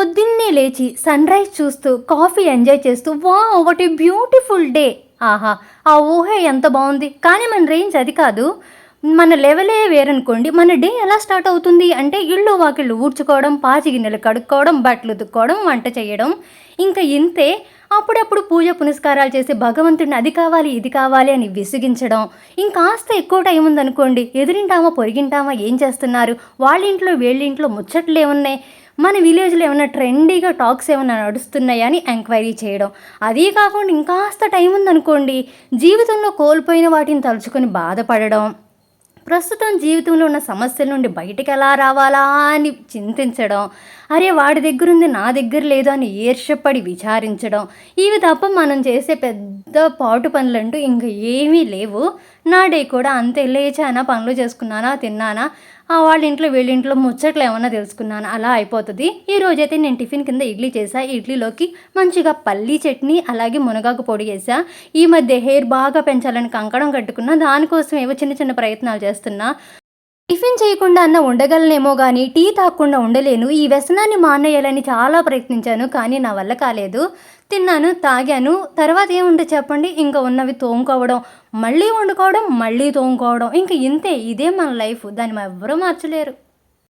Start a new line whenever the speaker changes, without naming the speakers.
పొద్దున్నే లేచి సన్‌రైజ్ చూస్తూ, కాఫీ ఎంజాయ్ చేస్తూ wow! What a beautiful day. ఆహా! ఆ ఊహే ఎంత బావుంది. కానీ మన రేంజ్ అది కాదు. మన లెవెలే వేరనుకోండి. మన డే ఎలా స్టార్ట్ అవుతుంది అంటే ఇల్లు, వాకిళ్ళు ఊడ్చుకోవడం, పాచి గిన్నెలు కడుక్కోవడం, బట్టలు ఉతుక్కోవడం, వంట చేయడం. ఇంక ఇంతే. అప్పుడప్పుడు పూజ పునస్కారాలు చేసి భగవంతుడిని అది కావాలి, ఇది కావాలి అని విసిగించడం. ఇంకాస్త ఎక్కువ టైం ఉందనుకోండి, ఎదురింటామా, పొరుగింటామా ఏం చేస్తున్నారు? వాళ్ళింట్లో, వీళ్ళింట్లో ముచ్చట్లేమున్నాయి? మన విలేజ్‌లో ఏమన్నా ట్రెండీగా టాక్స్ ఏమన్నా నడుస్తున్నాయా అని ఎంక్వైరీ చేయడం. అదీ కాకుండా ఇంకాస్త టైం ఉందనుకోండి, జీవితంలో కోల్పోయిన వాటిని తలుచుకొని బాధపడడం. ప్రస్తుతం జీవితంలో ఉన్న సమస్యల నుండి బయటికెలా రావాలా అని చింతించడం. అరే! వాడి దగ్గరుంది నా దగ్గర లేదు అని ఈర్ష్యపడి విచారించడం. ఇవి తప్ప మనం చేసే పెద్ద పాటు పనులంటూ ఇంక ఏమీ లేవు. నా డే కూడా అంతే. లేచానా, పనులు చేసుకున్నానా, తిన్నానా, వాళ్ళింట్లో, వీళ్ళింట్లో ముచ్చట్లేమన్నా తెలుసుకున్నానా అలా అయిపోతది. ఈరోజైతే నేను టిఫిన్ కింద ఇడ్లీ చేశా. ఇడ్లీలోకి మంచిగా పల్లీ చట్నీ, అలాగే మునగాకు పొడి ఏశా. ఈ మధ్య హెయిర్ బాగా పెంచాలని కంకణం కట్టుకున్నా. దానికోసం ఏవో చిన్న చిన్న ప్రయత్నాలు చేస్తున్నా. టిఫిన్ చేయకుండా అన్నా ఉండగలనేమో గానీ, టీ తాగకుండా ఉండలేను. ఈ వ్యసనాన్ని మానేయాలని చాలా ప్రయత్నించాను. కానీ నా వల్ల కాలేదు. తిన్నాను, తాగాను. తర్వాత ఏముంటది చెప్పండి? ఇంక ఉన్నవి తోముకోవడం, మళ్ళీ వండుకోవడం, మళ్ళీ తోముకోవడం. ఇంక ఇంతే. ఇదే మన లైఫ్. దాన్ని ఎవ్వరూ మార్చలేరు.